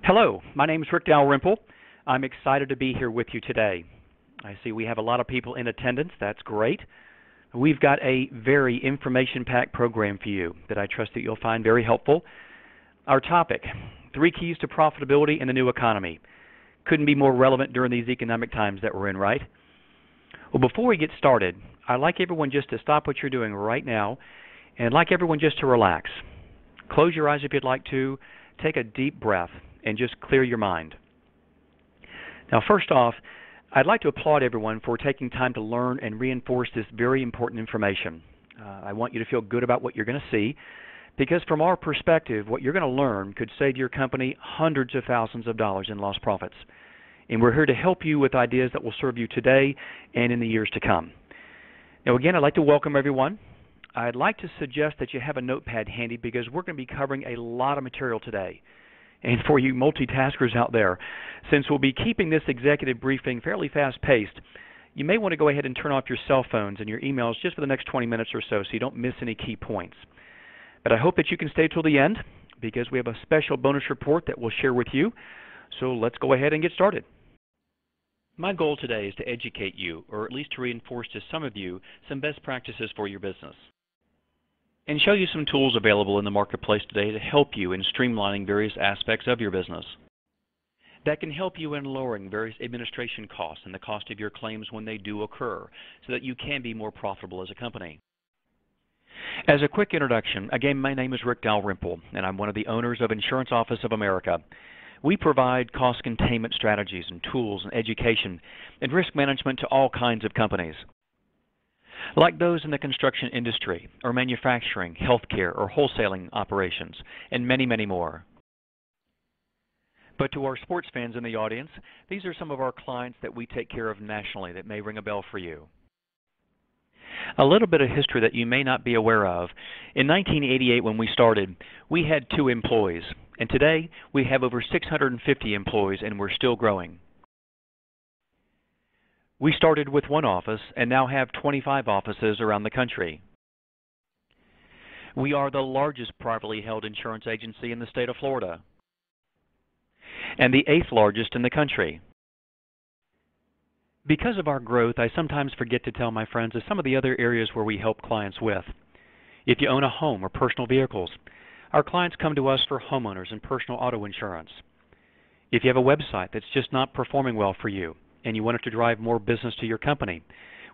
Hello, my name is Rick Dalrymple. I'm excited to be here with you today. I see we have a lot of people in attendance. That's great. We've got a very information-packed program for you that I trust that you'll find very helpful. Our topic, 3 keys to profitability in the new economy. Couldn't be more relevant during these economic times that we're in, right? Well, before we get started, I'd like everyone just to stop what you're doing right now, and I'd like everyone just to relax. Close your eyes if you'd like to. Take a deep breath and just clear your mind. Now, first off, I'd like to applaud everyone for taking time to learn and reinforce this very important information. I want you to feel good about what you're going to see, because from our perspective, what you're going to learn could save your company hundreds of thousands of dollars in lost profits. And we're here to help you with ideas that will serve you today and in the years to come. Now, again, I'd like to welcome everyone. I'd like to suggest that you have a notepad handy because we're going to be covering a lot of material today. And for you multitaskers out there, since we'll be keeping this executive briefing fairly fast-paced, you may want to go ahead and turn off your cell phones and your emails just for the next 20 minutes or so you don't miss any key points. But I hope that you can stay till the end because we have a special bonus report that we'll share with you. So let's go ahead and get started. My goal today is to educate you, or at least to reinforce to some of you, some best practices for your business, and show you some tools available in the marketplace today to help you in streamlining various aspects of your business that can help you in lowering various administration costs and the cost of your claims when they do occur so that you can be more profitable as a company. As a quick introduction, again, my name is Rick Dalrymple, and I'm one of the owners of Insurance Office of America. We provide cost containment strategies and tools and education and risk management to all kinds of companies, like those in the construction industry or manufacturing, healthcare, or wholesaling operations, and many, many more. But to our sports fans in the audience, these are some of our clients that we take care of nationally that may ring a bell for you. A little bit of history that you may not be aware of. In 1988, when we started, we had 2 employees, and today we have over 650 employees, and we're still growing. We started with 1 office and now have 25 offices around the country. We are the largest privately held insurance agency in the state of Florida and the 8th largest in the country. Because of our growth, I sometimes forget to tell my friends of some of the other areas where we help clients with. If you own a home or personal vehicles, our clients come to us for homeowners and personal auto insurance. If you have a website that's just not performing well for you, and you want it to drive more business to your company,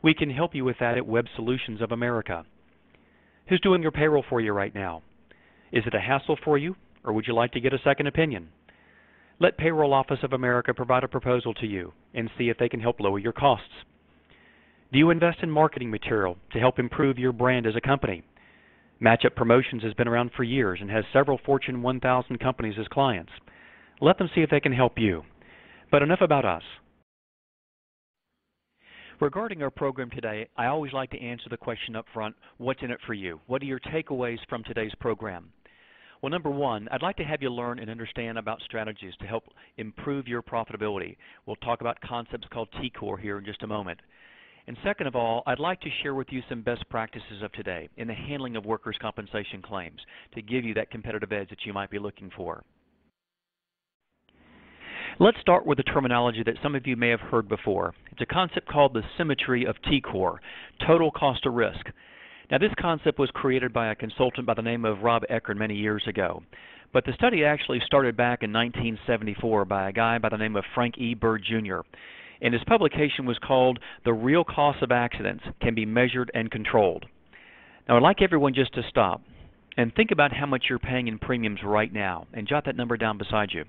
we can help you with that at Web Solutions of America. Who's doing your payroll for you right now? Is it a hassle for you, or would you like to get a second opinion? Let Payroll Office of America provide a proposal to you and see if they can help lower your costs. Do you invest in marketing material to help improve your brand as a company? Matchup Promotions has been around for years and has several Fortune 1000 companies as clients. Let them see if they can help you. But enough about us. Regarding our program today, I always like to answer the question up front, what's in it for you? What are your takeaways from today's program? Well, number 1, I'd like to have you learn and understand about strategies to help improve your profitability. We'll talk about concepts called T-Core here in just a moment. And second of all, I'd like to share with you some best practices of today in the handling of workers' compensation claims to give you that competitive edge that you might be looking for. Let's start with a terminology that some of you may have heard before. It's a concept called the symmetry of T-Core, total cost of risk. Now, this concept was created by a consultant by the name of Rob Eckern many years ago. But the study actually started back in 1974 by a guy by the name of Frank E. Bird, Jr. And his publication was called The Real Cost of Accidents Can Be Measured and Controlled. Now, I'd like everyone just to stop and think about how much you're paying in premiums right now and jot that number down beside you.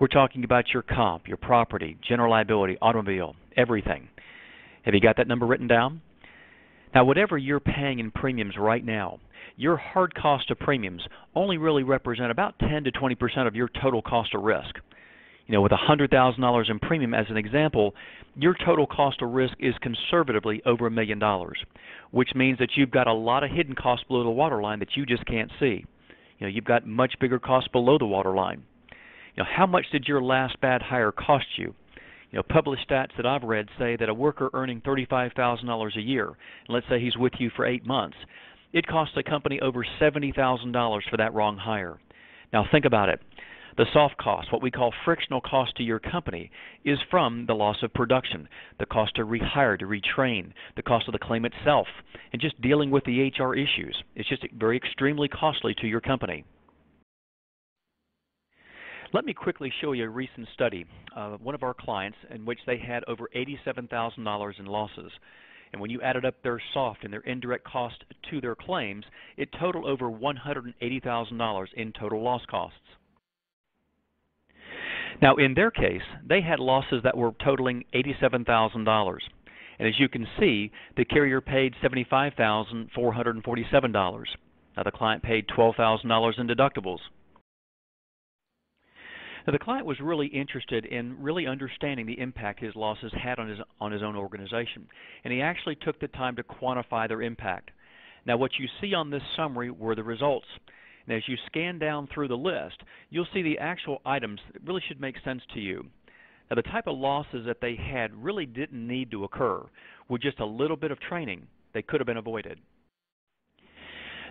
We're talking about your comp, your property, general liability, automobile, everything. Have you got that number written down? Now, whatever you're paying in premiums right now, your hard cost of premiums only really represent about 10 to 20% of your total cost of risk. You know, with $100,000 in premium as an example, your total cost of risk is conservatively over $1 million, which means that you've got a lot of hidden costs below the waterline that you just can't see. You know, you've got much bigger costs below the waterline. You know, how much did your last bad hire cost you? You know, published stats that I've read say that a worker earning $35,000 a year, and let's say he's with you for 8 months, it costs the company over $70,000 for that wrong hire. Now think about it. The soft cost, what we call frictional cost to your company, is from the loss of production, the cost to rehire, to retrain, the cost of the claim itself, and just dealing with the HR issues. It's just very extremely costly to your company. Let me quickly show you a recent study of one of our clients in which they had over $87,000 in losses. And when you added up their soft and their indirect cost to their claims, it totaled over $180,000 in total loss costs. Now, in their case, they had losses that were totaling $87,000. And as you can see, the carrier paid $75,447. Now, the client paid $12,000 in deductibles. Now, the client was really interested in really understanding the impact his losses had on his own organization, and he actually took the time to quantify their impact. Now, what you see on this summary were the results. And as you scan down through the list, you'll see the actual items that really should make sense to you. Now, the type of losses that they had really didn't need to occur. With just a little bit of training, they could have been avoided.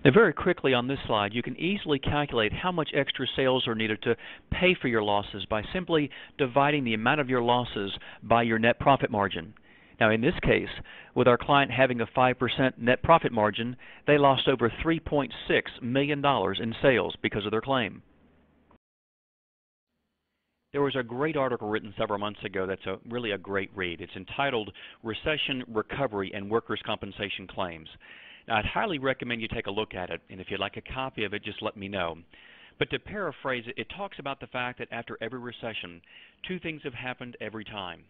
Now, very quickly on this slide, you can easily calculate how much extra sales are needed to pay for your losses by simply dividing the amount of your losses by your net profit margin. Now, in this case, with our client having a 5% net profit margin, they lost over $3.6 million in sales because of their claim. There was a great article written several months ago that's really a great read. It's entitled Recession, Recovery, and Workers' Compensation Claims. Now, I'd highly recommend you take a look at it, and if you'd like a copy of it, just let me know. But to paraphrase it, it talks about the fact that after every recession, two things have happened every time.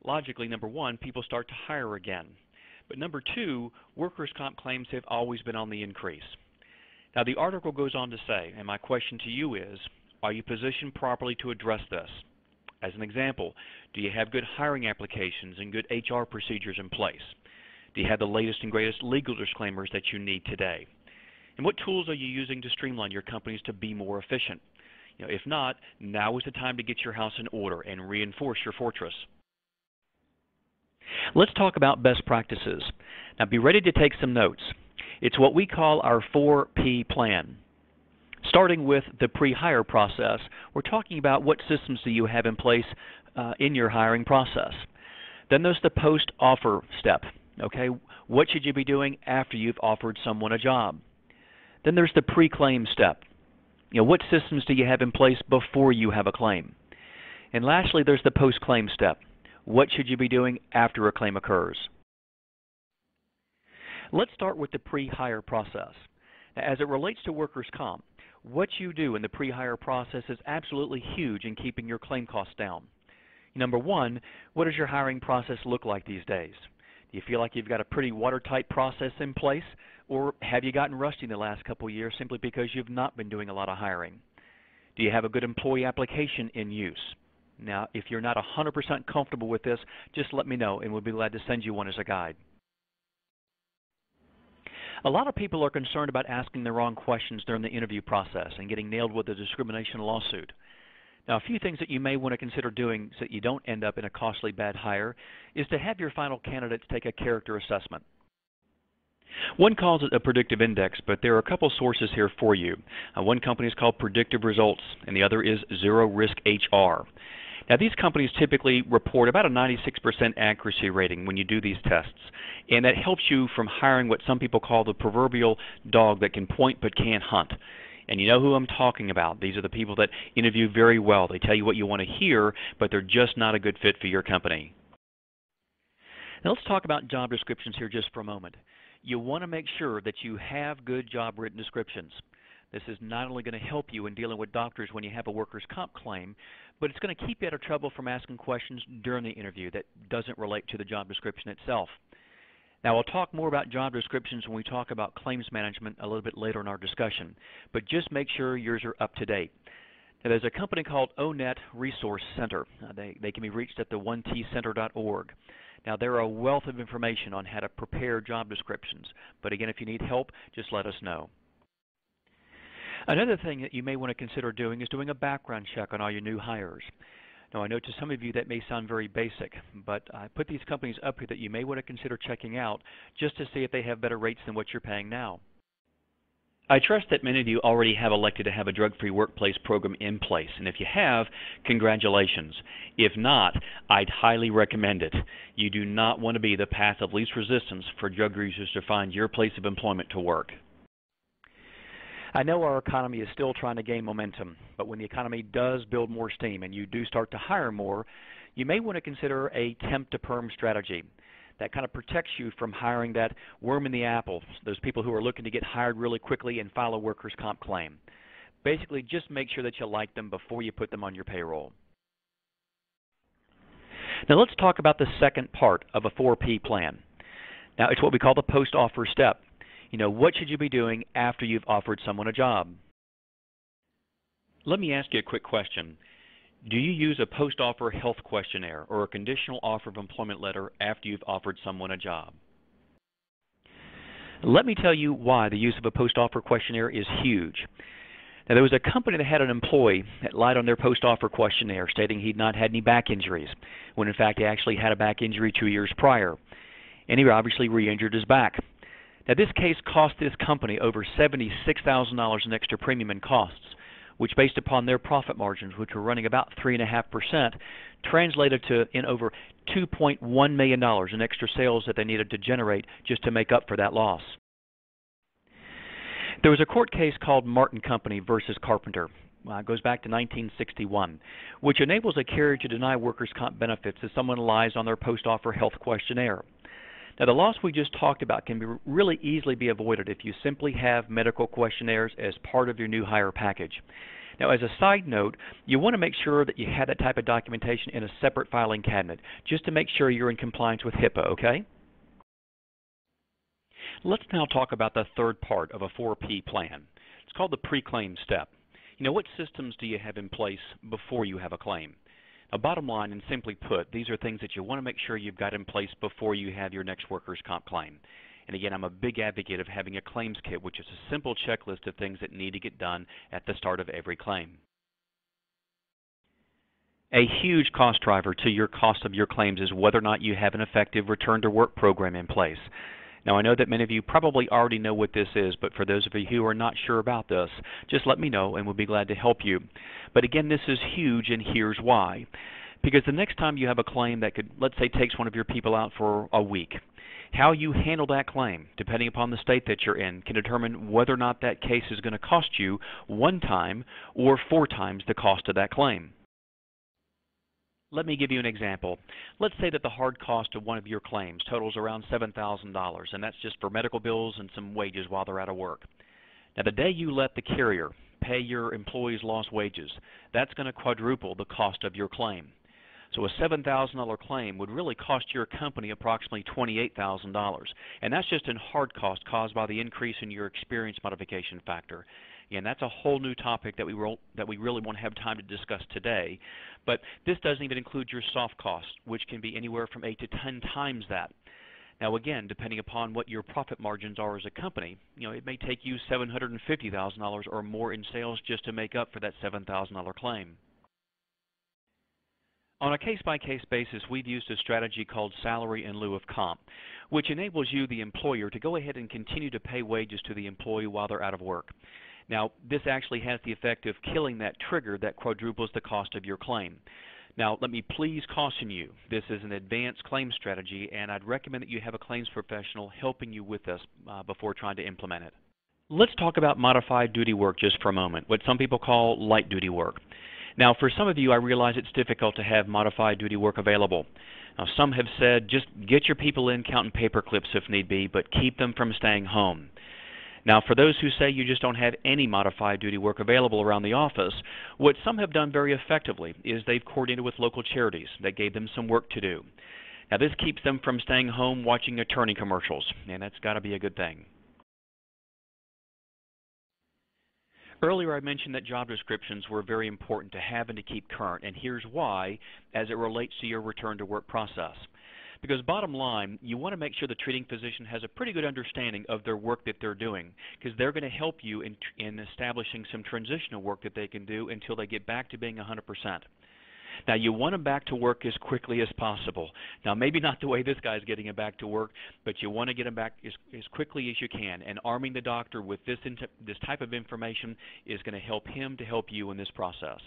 Logically, number one, people start to hire again. But number two, workers' comp claims have always been on the increase. Now, the article goes on to say, and my question to you is, are you positioned properly to address this? As an example, do you have good hiring applications and good HR procedures in place? Do you have the latest and greatest legal disclaimers that you need today? And what tools are you using to streamline your companies to be more efficient? If not, now is the time to get your house in order and reinforce your fortress. Let's talk about best practices. Now, be ready to take some notes. It's what we call our 4P plan. Starting with the pre-hire process, we're talking about what systems do you have in place in your hiring process. Then there's the post-offer step. Okay, what should you be doing after you've offered someone a job? Then there's the pre-claim step. What systems do you have in place before you have a claim? And lastly, there's the post-claim step. What should you be doing after a claim occurs? Let's start with the pre-hire process. Now, as it relates to workers' comp, what you do in the pre-hire process is absolutely huge in keeping your claim costs down. Number one, what does your hiring process look like these days? Do you feel like you've got a pretty watertight process in place, or have you gotten rusty in the last couple of years simply because you've not been doing a lot of hiring? Do you have a good employee application in use? Now, if you're not 100% comfortable with this, just let me know and we'll be glad to send you one as a guide. A lot of people are concerned about asking the wrong questions during the interview process and getting nailed with a discrimination lawsuit. Now, a few things that you may want to consider doing so that you don't end up in a costly bad hire is to have your final candidates take a character assessment. One calls it a predictive index, but there are a couple sources here for you. One company is called Predictive Results, and the other is Zero Risk HR. Now, these companies typically report about a 96% accuracy rating when you do these tests, and that helps you from hiring what some people call the proverbial dog that can point but can't hunt. And you know who I'm talking about. These are the people that interview very well. They tell you what you want to hear, but they're just not a good fit for your company. Now, let's talk about job descriptions here just for a moment. You want to make sure that you have good job written descriptions. This is not only going to help you in dealing with doctors when you have a workers' comp claim, but it's going to keep you out of trouble from asking questions during the interview that doesn't relate to the job description itself. Now, I'll talk more about job descriptions when we talk about claims management a little bit later in our discussion, but just make sure yours are up to date. Now, there's a company called ONET Resource Center. They can be reached at the 1tcenter.org. Now, they're a wealth of information on how to prepare job descriptions, but again, if you need help, just let us know. Another thing that you may want to consider doing is doing a background check on all your new hires. Now, I know to some of you that may sound very basic, but I put these companies up here that you may want to consider checking out just to see if they have better rates than what you're paying now. I trust that many of you already have elected to have a drug-free workplace program in place, and if you have, congratulations. If not, I'd highly recommend it. You do not want to be the path of least resistance for drug users to find your place of employment to work. I know our economy is still trying to gain momentum, but when the economy does build more steam and you do start to hire more, you may want to consider a temp to perm strategy. That kind of protects you from hiring that worm in the apple, those people who are looking to get hired really quickly and file a workers' comp claim. Basically, just make sure that you like them before you put them on your payroll. Now let's talk about the second part of a 4P plan. Now it's what we call the post-offer step. What should you be doing after you've offered someone a job? Let me ask you a quick question. Do you use a post-offer health questionnaire or a conditional offer of employment letter after you've offered someone a job? Let me tell you why the use of a post-offer questionnaire is huge. Now, there was a company that had an employee that lied on their post-offer questionnaire stating he'd not had any back injuries, when in fact he actually had a back injury 2 years prior, and he obviously re-injured his back. Now, this case cost this company over $76,000 in extra premium and costs, which based upon their profit margins, which were running about 3.5%, translated to in over $2.1 million in extra sales that they needed to generate just to make up for that loss. There was a court case called Martin Company versus Carpenter. It goes back to 1961, which enables a carrier to deny workers' comp benefits if someone lies on their post-offer health questionnaire. Now, the loss we just talked about can really easily be avoided if you simply have medical questionnaires as part of your new hire package. Now, as a side note, you want to make sure that you have that type of documentation in a separate filing cabinet, just to make sure you're in compliance with HIPAA, okay? Let's now talk about the third part of a 4P plan. It's called the PreClaim Step. What systems do you have in place before you have a claim? Now, bottom line, and simply put, these are things that you want to make sure you've got in place before you have your next workers' comp claim. And again, I'm a big advocate of having a claims kit, which is a simple checklist of things that need to get done at the start of every claim. A huge cost driver to your cost of your claims is whether or not you have an effective return to work program in place. Now, I know that many of you probably already know what this is, but for those of you who are not sure about this, just let me know and we'll be glad to help you. But again, this is huge, and here's why. Because the next time you have a claim that could, let's say, takes one of your people out for a week, how you handle that claim, depending upon the state that you're in, can determine whether or not that case is going to cost you 1 time or 4 times the cost of that claim. Let me give you an example. Let's say that the hard cost of one of your claims totals around $7,000, and that's just for medical bills and some wages while they're out of work. Now, the day you let the carrier pay your employee's lost wages, that's going to quadruple the cost of your claim. So a $7,000 claim would really cost your company approximately $28,000, and that's just in hard cost caused by the increase in your experience modification factor. And that's a whole new topic that we really won't have time to discuss today. But this doesn't even include your soft costs, which can be anywhere from 8 to 10 times that. Now, again, depending upon what your profit margins are as a company, it may take you $750,000 or more in sales just to make up for that $7,000 claim. On a case-by-case basis, we've used a strategy called salary in lieu of comp, which enables you, the employer, to go ahead and continue to pay wages to the employee while they're out of work. Now, this actually has the effect of killing that trigger that quadruples the cost of your claim. Now, let me please caution you, this is an advanced claim strategy, and I'd recommend that you have a claims professional helping you with this before trying to implement it. Let's talk about modified duty work just for a moment, what some people call light duty work. Now, for some of you, I realize it's difficult to have modified duty work available. Now, some have said just get your people in counting paper clips if need be, but keep them from staying home. Now, for those who say you just don't have any modified duty work available around the office, what some have done very effectively is they've coordinated with local charities that gave them some work to do. Now, this keeps them from staying home watching attorney commercials, and that's got to be a good thing. Earlier I mentioned that job descriptions were very important to have and to keep current, and here's why as it relates to your return to work process. Because bottom line, you want to make sure the treating physician has a pretty good understanding of their work that they're doing, because they're going to help you in establishing some transitional work that they can do until they get back to being 100%. Now, you want them back to work as quickly as possible. Now, maybe not the way this guy's getting him back to work, but you want to get him back as quickly as you can. And arming the doctor with this type of information is going to help him to help you in this process.